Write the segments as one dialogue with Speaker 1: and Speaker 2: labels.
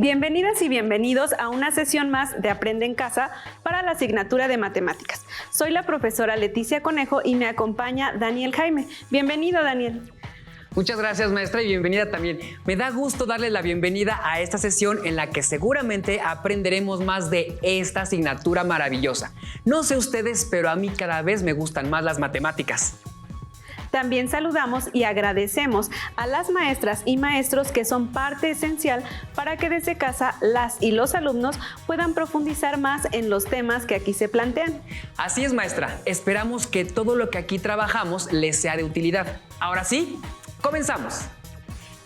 Speaker 1: Bienvenidas y bienvenidos a una sesión más de Aprende en Casa para la asignatura de Matemáticas. Soy la profesora Leticia Conejo y me acompaña Daniel Jaime. Bienvenido, Daniel.
Speaker 2: Muchas gracias, maestra, y bienvenida también. Me da gusto darle la bienvenida a esta sesión en la que seguramente aprenderemos más de esta asignatura maravillosa. No sé ustedes, pero a mí cada vez me gustan más las matemáticas.
Speaker 1: También saludamos y agradecemos a las maestras y maestros que son parte esencial para que desde casa las y los alumnos puedan profundizar más en los temas que aquí se plantean.
Speaker 2: Así es, maestra. Esperamos que todo lo que aquí trabajamos les sea de utilidad. Ahora sí, comenzamos.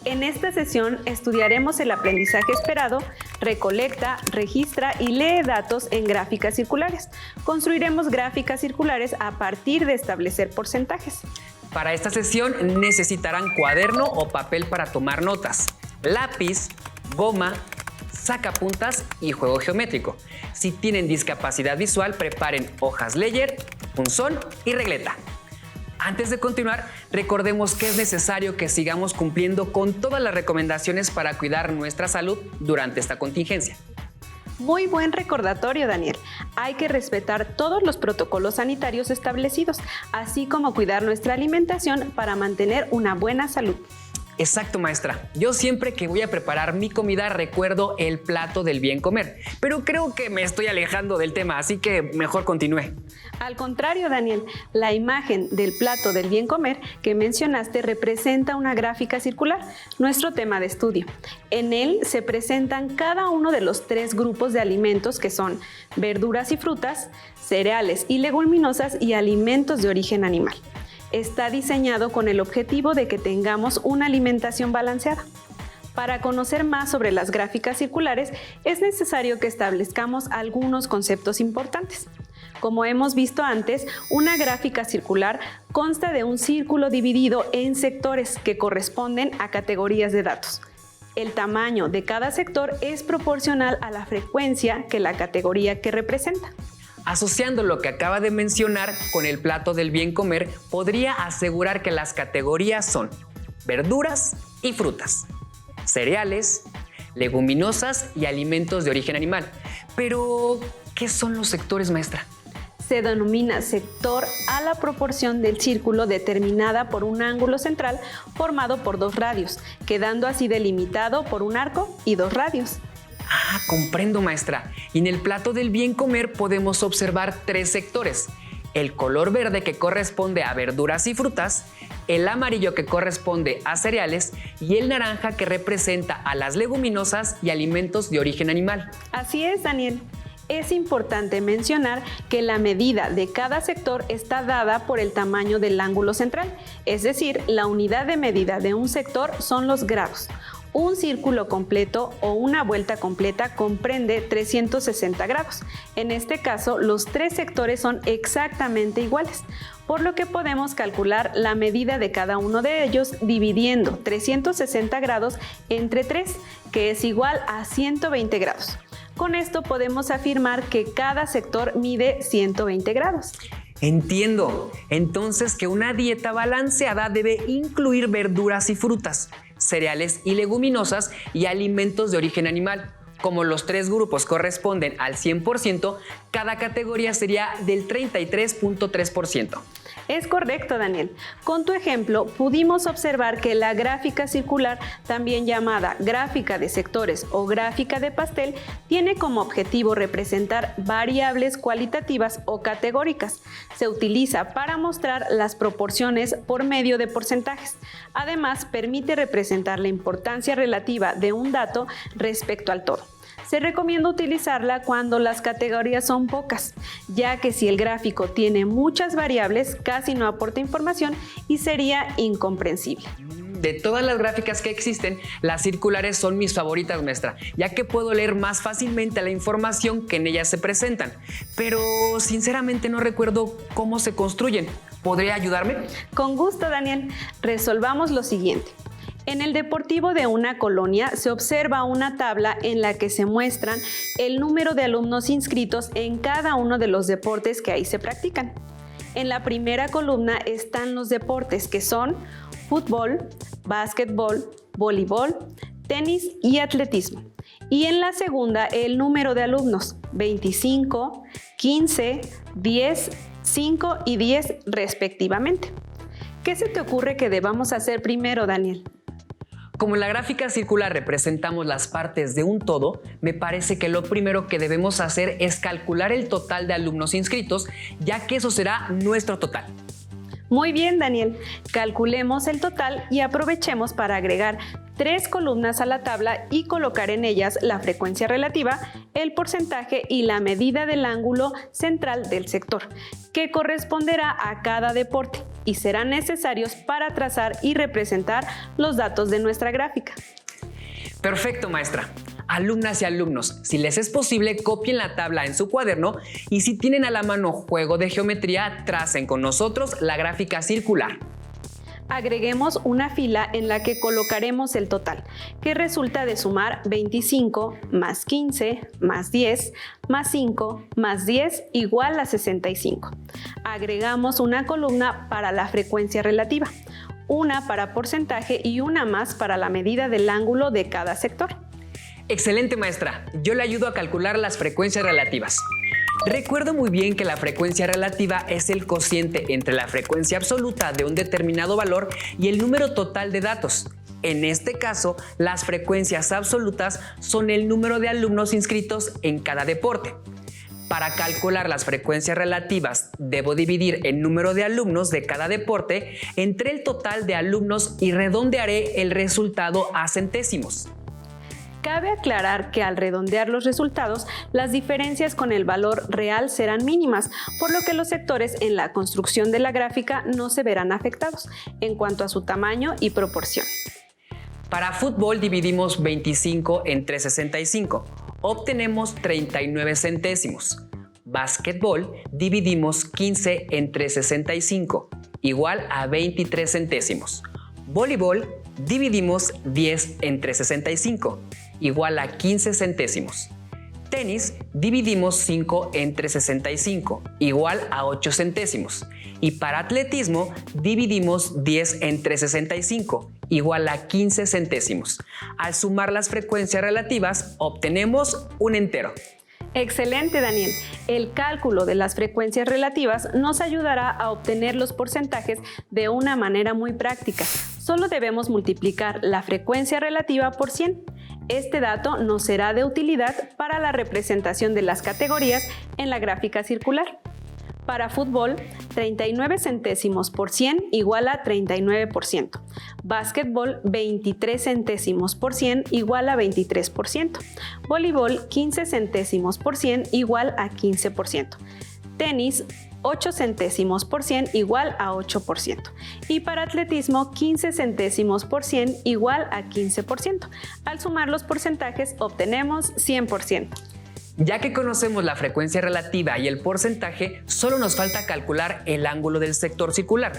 Speaker 1: En esta sesión estudiaremos el aprendizaje esperado, recolecta, registra y lee datos en gráficas circulares. Construiremos gráficas circulares a partir de establecer porcentajes.
Speaker 2: Para esta sesión necesitarán cuaderno o papel para tomar notas, lápiz, goma, sacapuntas y juego geométrico. Si tienen discapacidad visual, preparen hojas Ledger, punzón y regleta. Antes de continuar, recordemos que es necesario que sigamos cumpliendo con todas las recomendaciones para cuidar nuestra salud durante esta contingencia.
Speaker 1: Muy buen recordatorio, Daniel. Hay que respetar todos los protocolos sanitarios establecidos, así como cuidar nuestra alimentación para mantener una buena salud.
Speaker 2: Exacto, maestra. Yo siempre que voy a preparar mi comida recuerdo el plato del bien comer, pero creo que me estoy alejando del tema, así que mejor continúe.
Speaker 1: Al contrario, Daniel, la imagen del plato del bien comer que mencionaste representa una gráfica circular, nuestro tema de estudio. En él se presentan cada uno de los 3 grupos de alimentos que son verduras y frutas, cereales y leguminosas y alimentos de origen animal. Está diseñado con el objetivo de que tengamos una alimentación balanceada. Para conocer más sobre las gráficas circulares, es necesario que establezcamos algunos conceptos importantes. Como hemos visto antes, una gráfica circular consta de un círculo dividido en sectores que corresponden a categorías de datos. El tamaño de cada sector es proporcional a la frecuencia que la categoría que representa.
Speaker 2: Asociando lo que acaba de mencionar con el plato del bien comer, podría asegurar que las categorías son verduras y frutas, cereales, leguminosas y alimentos de origen animal. Pero, ¿qué son los sectores, maestra?
Speaker 1: Se denomina sector a la proporción del círculo determinada por un ángulo central formado por 2 radios, quedando así delimitado por un arco y 2 radios.
Speaker 2: Ah, comprendo, maestra. Y en el plato del bien comer podemos observar 3 sectores. El color verde que corresponde a verduras y frutas, el amarillo que corresponde a cereales y el naranja que representa a las leguminosas y alimentos de origen animal.
Speaker 1: Así es, Daniel. Es importante mencionar que la medida de cada sector está dada por el tamaño del ángulo central, es decir, la unidad de medida de un sector son los grados. Un círculo completo o una vuelta completa comprende 360 grados. En este caso, los 3 sectores son exactamente iguales, por lo que podemos calcular la medida de cada uno de ellos dividiendo 360 grados entre 3, que es igual a 120 grados. Con esto podemos afirmar que cada sector mide 120 grados.
Speaker 2: Entiendo. Entonces que una dieta balanceada debe incluir verduras y frutas, cereales y leguminosas y alimentos de origen animal. Como los 3 grupos corresponden al 100%, cada categoría sería del 33.3%.
Speaker 1: Es correcto, Daniel. Con tu ejemplo, pudimos observar que la gráfica circular, también llamada gráfica de sectores o gráfica de pastel, tiene como objetivo representar variables cualitativas o categóricas. Se utiliza para mostrar las proporciones por medio de porcentajes. Además, permite representar la importancia relativa de un dato respecto al todo. Se recomienda utilizarla cuando las categorías son pocas, ya que si el gráfico tiene muchas variables, casi no aporta información y sería incomprensible.
Speaker 2: De todas las gráficas que existen, las circulares son mis favoritas, maestra, ya que puedo leer más fácilmente la información que en ellas se presentan. Pero sinceramente no recuerdo cómo se construyen. ¿Podría ayudarme?
Speaker 1: Con gusto, Daniel. Resolvamos lo siguiente. En el deportivo de una colonia se observa una tabla en la que se muestran el número de alumnos inscritos en cada uno de los deportes que ahí se practican. En la primera columna están los deportes que son fútbol, básquetbol, voleibol, tenis y atletismo. y en la segunda el número de alumnos, 25, 15, 10, 5 y 10 respectivamente. ¿Qué se te ocurre que debamos hacer primero, Daniel?
Speaker 2: Como en la gráfica circular representamos las partes de un todo, me parece que lo primero que debemos hacer es calcular el total de alumnos inscritos, ya que eso será nuestro total.
Speaker 1: Muy bien, Daniel. Calculemos el total y aprovechemos para agregar 3 columnas a la tabla y colocar en ellas la frecuencia relativa, el porcentaje y la medida del ángulo central del sector, que corresponderá a cada deporte y serán necesarios para trazar y representar los datos de nuestra gráfica.
Speaker 2: Perfecto, maestra. Alumnas y alumnos, si les es posible, copien la tabla en su cuaderno y si tienen a la mano juego de geometría, tracen con nosotros la gráfica circular.
Speaker 1: Agreguemos una fila en la que colocaremos el total, que resulta de sumar 25 más 15 más 10 más 5 más 10 igual a 65. Agregamos una columna para la frecuencia relativa, una para porcentaje y una más para la medida del ángulo de cada sector.
Speaker 2: Excelente, maestra. Yo le ayudo a calcular las frecuencias relativas. Recuerdo muy bien que la frecuencia relativa es el cociente entre la frecuencia absoluta de un determinado valor y el número total de datos. En este caso, las frecuencias absolutas son el número de alumnos inscritos en cada deporte. Para calcular las frecuencias relativas, debo dividir el número de alumnos de cada deporte entre el total de alumnos y redondearé el resultado a centésimos.
Speaker 1: Cabe aclarar que al redondear los resultados, las diferencias con el valor real serán mínimas, por lo que los sectores en la construcción de la gráfica no se verán afectados en cuanto a su tamaño y proporción.
Speaker 2: Para fútbol dividimos 25 entre 65, obtenemos 39 centésimos. Básquetbol dividimos 15 entre 65, igual a 23 centésimos. Voleibol dividimos 10 entre 65, igual a 15 centésimos. Tenis dividimos 5 entre 65, igual a 8 centésimos. Y para atletismo dividimos 10 entre 65, igual a 15 centésimos. Al sumar las frecuencias relativas, obtenemos un entero.
Speaker 1: Excelente, Daniel. El cálculo de las frecuencias relativas nos ayudará a obtener los porcentajes de una manera muy práctica. Solo debemos multiplicar la frecuencia relativa por 100. Este dato nos será de utilidad para la representación de las categorías en la gráfica circular. Para fútbol, 39 centésimos por 100 igual a 39%. Básquetbol, 23 centésimos por 100 igual a 23%. Voleibol, 15 centésimos por 100 igual a 15%. Tenis, 8 centésimos por 100 igual a 8%. Y para atletismo, 15 centésimos por 100 igual a 15%. Al sumar los porcentajes, obtenemos 100%.
Speaker 2: Ya que conocemos la frecuencia relativa y el porcentaje, solo nos falta calcular el ángulo del sector circular.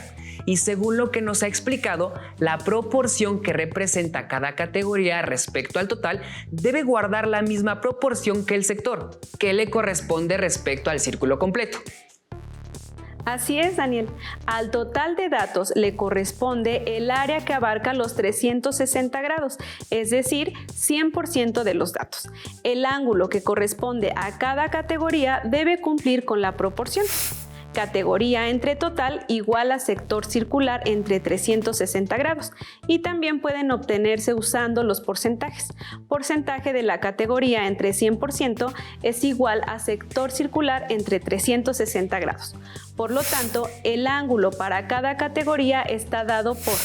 Speaker 2: Y según lo que nos ha explicado, la proporción que representa cada categoría respecto al total debe guardar la misma proporción que el sector, que le corresponde respecto al círculo completo.
Speaker 1: Así es, Daniel. Al total de datos le corresponde el área que abarca los 360 grados, es decir, 100% de los datos. El ángulo que corresponde a cada categoría debe cumplir con la proporción. Categoría entre total igual a sector circular entre 360 grados y también pueden obtenerse usando los porcentajes. Porcentaje de la categoría entre 100% es igual a sector circular entre 360 grados. Por lo tanto, el ángulo para cada categoría está dado por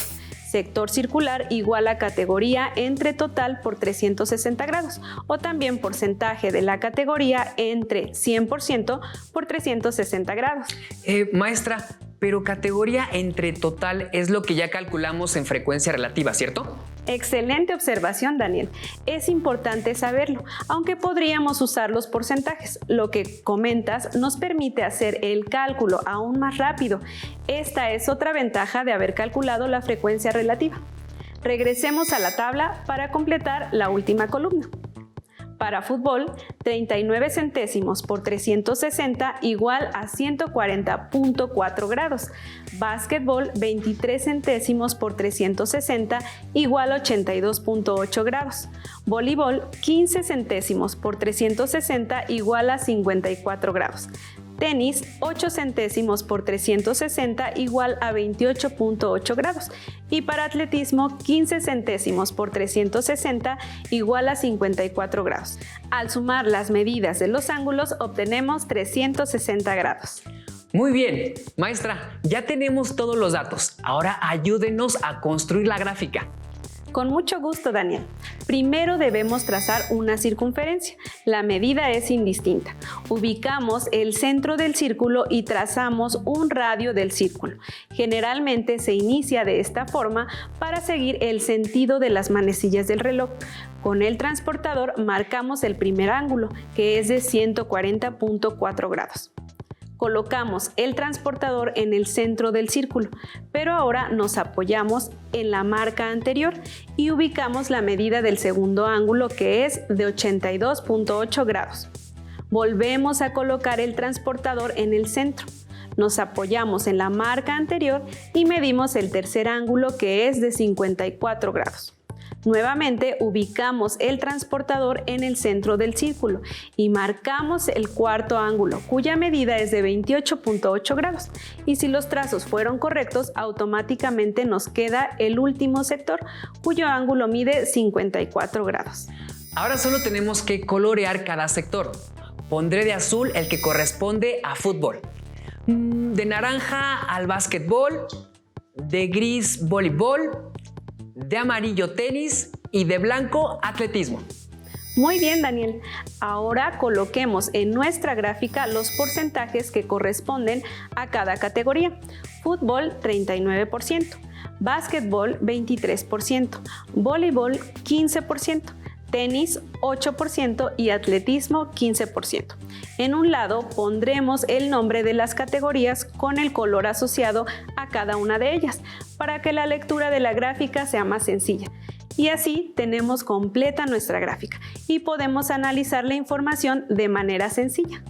Speaker 1: sector circular igual a categoría entre total por 360 grados o también porcentaje de la categoría entre 100% por 360 grados.
Speaker 2: Maestra, pero categoría entre total es lo que ya calculamos en frecuencia relativa, ¿cierto?
Speaker 1: Excelente observación, Daniel. Es importante saberlo, aunque podríamos usar los porcentajes. Lo que comentas nos permite hacer el cálculo aún más rápido. Esta es otra ventaja de haber calculado la frecuencia relativa. Regresemos a la tabla para completar la última columna. Para fútbol, 39 centésimos por 360 igual a 140.4 grados. Básquetbol, 23 centésimos por 360 igual a 82.8 grados. Voleibol, 15 centésimos por 360 igual a 54 grados. Tenis, 8 centésimos por 360 igual a 28.8 grados. Y para atletismo, 15 centésimos por 360 igual a 54 grados. Al sumar las medidas de los ángulos, obtenemos 360 grados.
Speaker 2: Muy bien, maestra, ya tenemos todos los datos. Ahora ayúdenos a construir la gráfica.
Speaker 1: Con mucho gusto, Daniel. Primero debemos trazar una circunferencia. La medida es indistinta. Ubicamos el centro del círculo y trazamos un radio del círculo. Generalmente se inicia de esta forma para seguir el sentido de las manecillas del reloj. Con el transportador marcamos el primer ángulo, que es de 140.4 grados. Colocamos el transportador en el centro del círculo, pero ahora nos apoyamos en la marca anterior y ubicamos la medida del segundo ángulo, que es de 82.8 grados. Volvemos a colocar el transportador en el centro. Nos apoyamos en la marca anterior y medimos el tercer ángulo, que es de 54 grados. Nuevamente ubicamos el transportador en el centro del círculo y marcamos el cuarto ángulo, cuya medida es de 28.8 grados. Y si los trazos fueron correctos, automáticamente nos queda el último sector, cuyo ángulo mide 54 grados.
Speaker 2: Ahora solo tenemos que colorear cada sector. Pondré de azul el que corresponde a fútbol, de naranja al básquetbol, de gris voleibol, de amarillo tenis y de blanco atletismo.
Speaker 1: Muy bien, Daniel. Ahora coloquemos en nuestra gráfica los porcentajes que corresponden a cada categoría. Fútbol, 39%, básquetbol, 23%, voleibol, 15%, tenis, 8% y atletismo, 15%. En un lado pondremos el nombre de las categorías con el color asociado a cada una de ellas, para que la lectura de la gráfica sea más sencilla. Y así tenemos completa nuestra gráfica y podemos analizar la información de manera sencilla.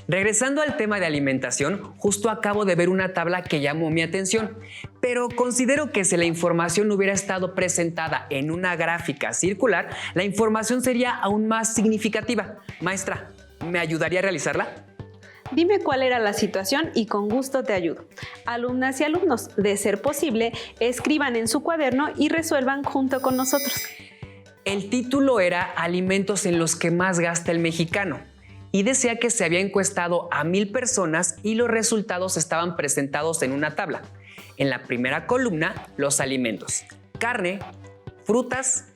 Speaker 2: Regresando al tema de alimentación, justo acabo de ver una tabla que llamó mi atención, pero considero que si la información hubiera estado presentada en una gráfica circular, la información sería aún más significativa. Maestra, ¿me ayudaría a realizarla?
Speaker 1: Dime cuál era la situación y con gusto te ayudo. Alumnas y alumnos, de ser posible, escriban en su cuaderno y resuelvan junto con nosotros.
Speaker 2: El título era Alimentos en los que más gasta el mexicano y decía que se había encuestado a 1000 personas y los resultados estaban presentados en una tabla. En la primera columna, los alimentos: carne, frutas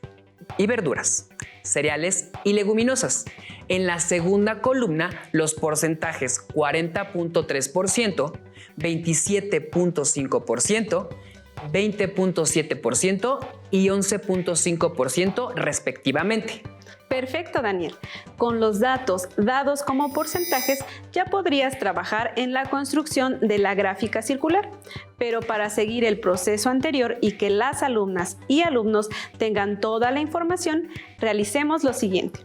Speaker 2: y verduras, cereales y leguminosas. En la segunda columna, los porcentajes: 40.3%, 27.5%, 20.7% y 11.5% respectivamente.
Speaker 1: Perfecto, Daniel. Con los datos dados como porcentajes ya podrías trabajar en la construcción de la gráfica circular. Pero para seguir el proceso anterior y que las alumnas y alumnos tengan toda la información, realicemos lo siguiente.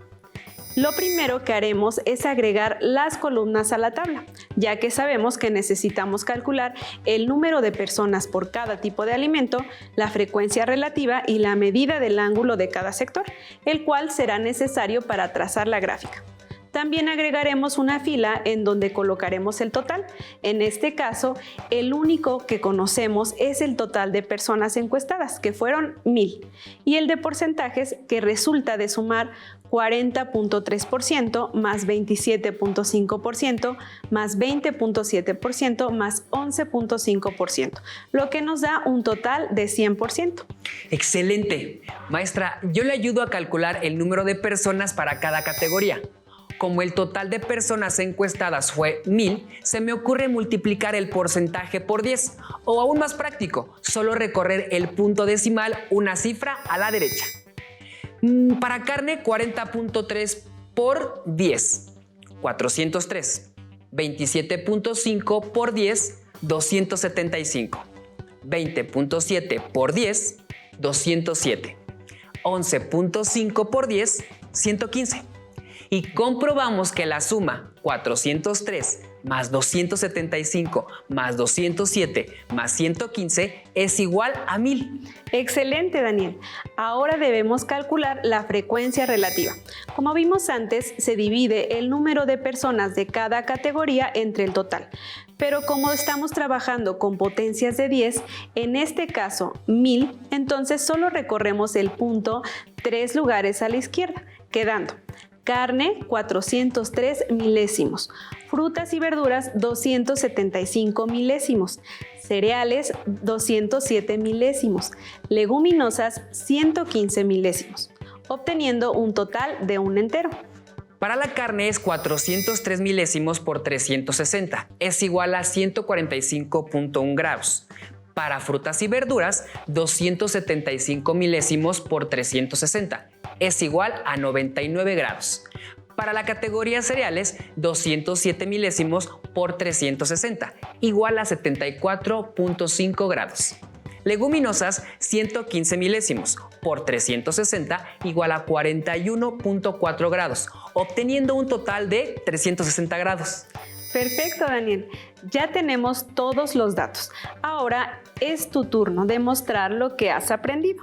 Speaker 1: Lo primero que haremos es agregar las columnas a la tabla, ya que sabemos que necesitamos calcular el número de personas por cada tipo de alimento, la frecuencia relativa y la medida del ángulo de cada sector, el cual será necesario para trazar la gráfica. También agregaremos una fila en donde colocaremos el total. En este caso, el único que conocemos es el total de personas encuestadas, que fueron 1000, y el de porcentajes, que resulta de sumar 40.3% más 27.5% más 20.7% más 11.5%, lo que nos da un total de 100%.
Speaker 2: ¡Excelente! Maestra, yo le ayudo a calcular el número de personas para cada categoría. Como el total de personas encuestadas fue 1000, se me ocurre multiplicar el porcentaje por 10, o aún más práctico, solo recorrer el punto decimal una cifra a la derecha. Para carne, 40.3 por 10, 403. 27.5 por 10, 275. 20.7 por 10, 207. 11.5 por 10, 115. Y comprobamos que la suma 403 más 275 más 207 más 115 es igual a 1000.
Speaker 1: Excelente, Daniel. Ahora debemos calcular la frecuencia relativa. Como vimos antes, se divide el número de personas de cada categoría entre el total. Pero como estamos trabajando con potencias de 10, en este caso 1000, entonces solo recorremos el punto 3 lugares a la izquierda, quedando carne 403 milésimos, frutas y verduras 275 milésimos, cereales 207 milésimos, leguminosas 115 milésimos, obteniendo un total de un entero.
Speaker 2: Para la carne es 403 milésimos por 360, es igual a 145.1 grados. Para frutas y verduras, 275 milésimos por 360, es igual a 99 grados. Para la categoría cereales, 207 milésimos por 360, igual a 74.5 grados. Leguminosas, 115 milésimos por 360, igual a 41.4 grados, obteniendo un total de 360 grados.
Speaker 1: Perfecto, Daniel. Ya tenemos todos los datos. Ahora es tu turno de mostrar lo que has aprendido.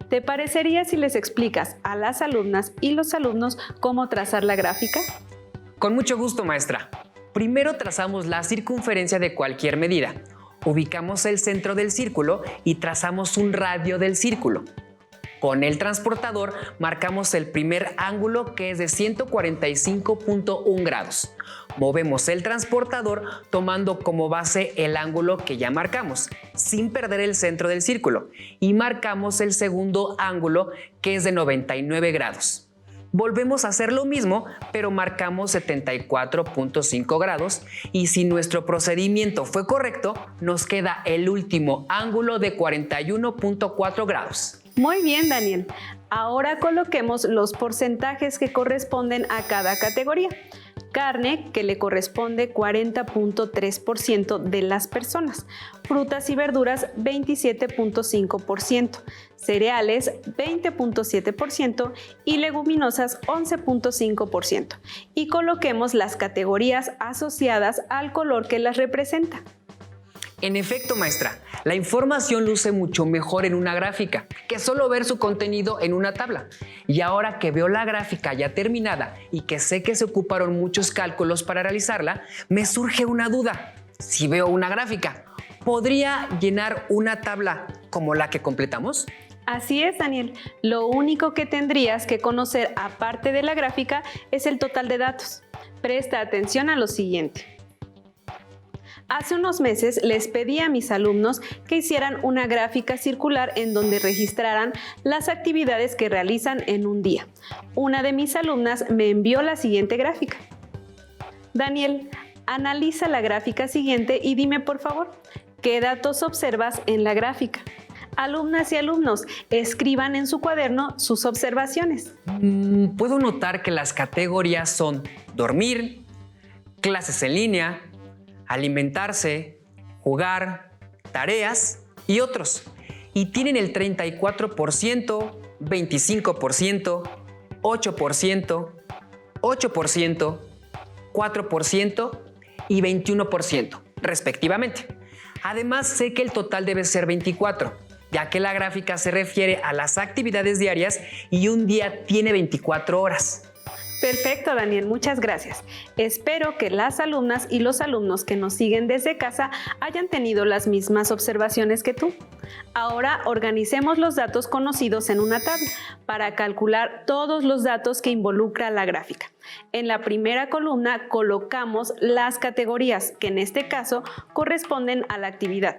Speaker 1: ¿Te parecería si les explicas a las alumnas y los alumnos cómo trazar la gráfica?
Speaker 2: Con mucho gusto, maestra. Primero trazamos la circunferencia de cualquier medida. Ubicamos el centro del círculo y trazamos un radio del círculo. Con el transportador marcamos el primer ángulo, que es de 145.1 grados. Movemos el transportador tomando como base el ángulo que ya marcamos, sin perder el centro del círculo, y marcamos el segundo ángulo, que es de 99 grados. Volvemos a hacer lo mismo, pero marcamos 74.5 grados, y si nuestro procedimiento fue correcto, nos queda el último ángulo de 41.4 grados.
Speaker 1: Muy bien, Daniel. Ahora coloquemos los porcentajes que corresponden a cada categoría. Carne, que le corresponde 40.3% de las personas. Frutas y verduras, 27.5%. Cereales, 20.7% y leguminosas, 11.5%. Y coloquemos las categorías asociadas al color que las representa.
Speaker 2: En efecto, maestra, la información luce mucho mejor en una gráfica que solo ver su contenido en una tabla. Y ahora que veo la gráfica ya terminada y que sé que se ocuparon muchos cálculos para realizarla, me surge una duda. Si veo una gráfica, ¿podría llenar una tabla como la que completamos?
Speaker 1: Así es, Daniel. Lo único que tendrías que conocer aparte de la gráfica es el total de datos. Presta atención a lo siguiente. Hace unos meses les pedí a mis alumnos que hicieran una gráfica circular en donde registraran las actividades que realizan en un día. Una de mis alumnas me envió la siguiente gráfica. Daniel, analiza la gráfica siguiente y dime por favor, ¿qué datos observas en la gráfica? Alumnas y alumnos, escriban en su cuaderno sus observaciones.
Speaker 2: Puedo notar que las categorías son dormir, clases en línea, alimentarse, jugar, tareas y otros. Y tienen el 34%, 25%, 8%, 8%, 4% y 21%, respectivamente. Además, sé que el total debe ser 24, ya que la gráfica se refiere a las actividades diarias y un día tiene 24 horas.
Speaker 1: Perfecto, Daniel, muchas gracias. Espero que las alumnas y los alumnos que nos siguen desde casa hayan tenido las mismas observaciones que tú. Ahora organicemos los datos conocidos en una tabla para calcular todos los datos que involucra la gráfica. En la primera columna colocamos las categorías que en este caso corresponden a la actividad: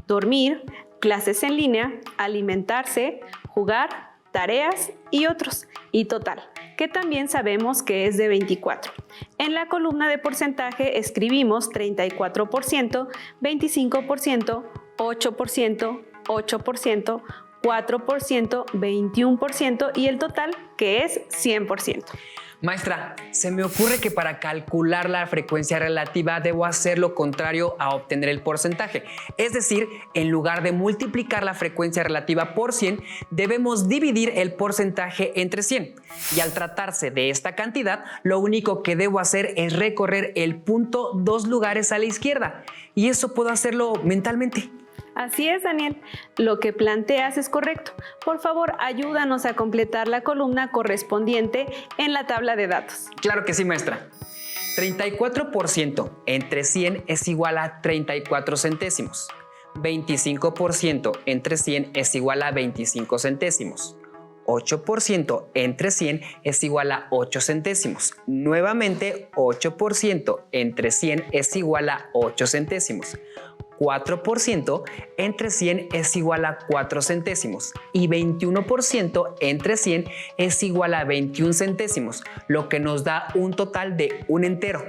Speaker 1: dormir, clases en línea, alimentarse, jugar, tareas y otros, y total, que también sabemos que es de 24. En la columna de porcentaje escribimos 34%, 25%, 8%, 8%, 4%, 21% y el total, que es 100%.
Speaker 2: Maestra, se me ocurre que para calcular la frecuencia relativa debo hacer lo contrario a obtener el porcentaje. Es decir, en lugar de multiplicar la frecuencia relativa por 100, debemos dividir el porcentaje entre 100. Y al tratarse de esta cantidad, lo único que debo hacer es recorrer el punto 2 lugares a la izquierda. Y eso puedo hacerlo mentalmente.
Speaker 1: Así es, Daniel. Lo que planteas es correcto. Por favor, ayúdanos a completar la columna correspondiente en la tabla de datos.
Speaker 2: Claro que sí, maestra. 34% entre 100 es igual a 34 centésimos. 25% entre 100 es igual a 25 centésimos. 8% entre 100 es igual a 8 centésimos. Nuevamente, 8% entre 100 es igual a 8 centésimos. 4% entre 100 es igual a 4 centésimos y 21% entre 100 es igual a 21 centésimos, lo que nos da un total de un entero.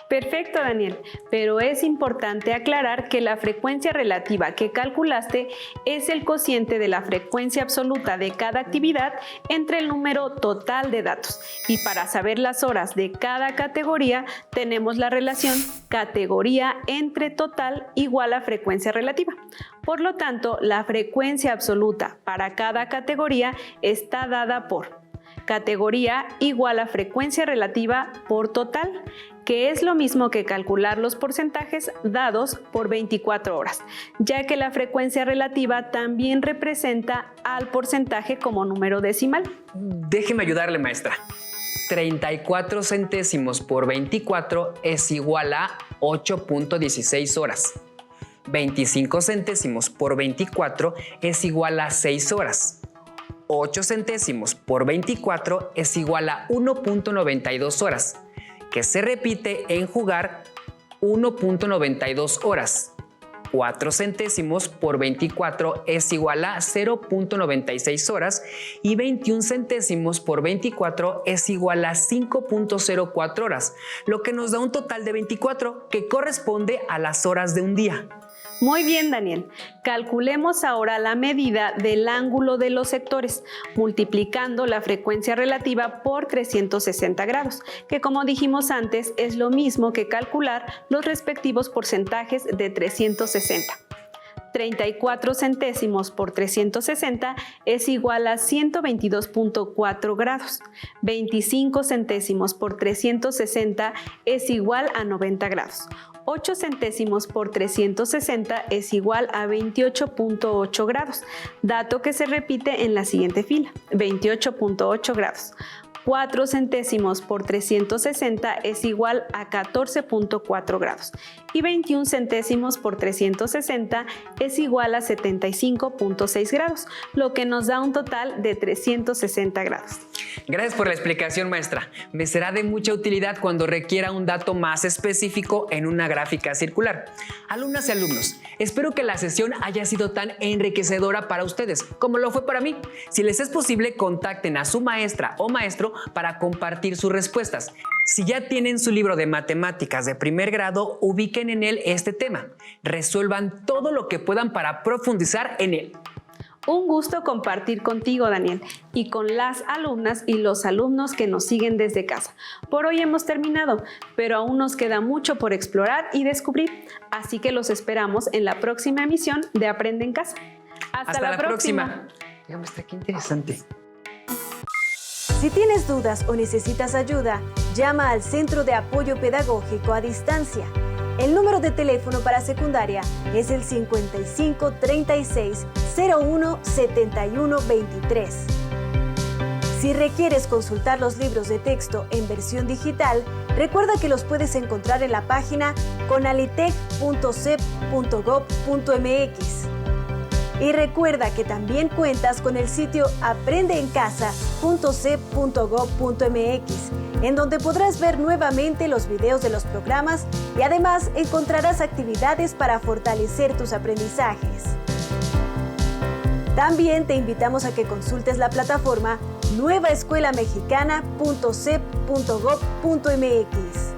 Speaker 1: Perfecto, Daniel, pero es importante aclarar que la frecuencia relativa que calculaste es el cociente de la frecuencia absoluta de cada actividad entre el número total de datos. Y para saber las horas de cada categoría, tenemos la relación categoría entre total igual a frecuencia relativa. Por lo tanto, la frecuencia absoluta para cada categoría está dada por categoría igual a frecuencia relativa por total, que es lo mismo que calcular los porcentajes dados por 24 horas, ya que la frecuencia relativa también representa al porcentaje como número decimal.
Speaker 2: Déjeme ayudarle, maestra. 34 centésimos por 24 es igual a 8.16 horas. 25 centésimos por 24 es igual a 6 horas. 8 centésimos por 24 es igual a 1.92 horas, que se repite en jugar 1.92 horas. 4 centésimos por 24 es igual a 0.96 horas y 21 centésimos por 24 es igual a 5.04 horas, lo que nos da un total de 24, que corresponde a las horas de un día.
Speaker 1: Muy bien, Daniel. Calculemos ahora la medida del ángulo de los sectores, multiplicando la frecuencia relativa por 360 grados, que como dijimos antes es lo mismo que calcular los respectivos porcentajes de 360. 34 centésimos por 360 es igual a 122.4 grados. 25 centésimos por 360 es igual a 90 grados. 8 centésimos por 360 es igual a 28.8 grados, dato que se repite en la siguiente fila, 28.8 grados. 4 centésimos por 360 es igual a 14.4 grados y 21 centésimos por 360 es igual a 75.6 grados, lo que nos da un total de 360 grados.
Speaker 2: Gracias por la explicación, maestra. Me será de mucha utilidad cuando requiera un dato más específico en una gráfica circular. Alumnas y alumnos, espero que la sesión haya sido tan enriquecedora para ustedes como lo fue para mí. Si les es posible, contacten a su maestra o maestro para compartir sus respuestas. Si ya tienen su libro de matemáticas de primer grado, ubiquen en él este tema. Resuelvan todo lo que puedan para profundizar en él.
Speaker 1: Un gusto compartir contigo, Daniel, y con las alumnas y los alumnos que nos siguen desde casa. Por hoy hemos terminado, pero aún nos queda mucho por explorar y descubrir, así que los esperamos en la próxima emisión de Aprende en Casa. Hasta la próxima.
Speaker 2: Oiga, maestra, qué interesante.
Speaker 3: Si tienes dudas o necesitas ayuda, llama al Centro de Apoyo Pedagógico a Distancia. El número de teléfono para secundaria es el 55 36 01 71 23. Si requieres consultar los libros de texto en versión digital, recuerda que los puedes encontrar en la página conalitec.cep.gov.mx. Y recuerda que también cuentas con el sitio aprendeencasa.cep.gov.mx, en donde podrás ver nuevamente los videos de los programas y además encontrarás actividades para fortalecer tus aprendizajes. También te invitamos a que consultes la plataforma nuevaescuelamexicana.cep.gov.mx.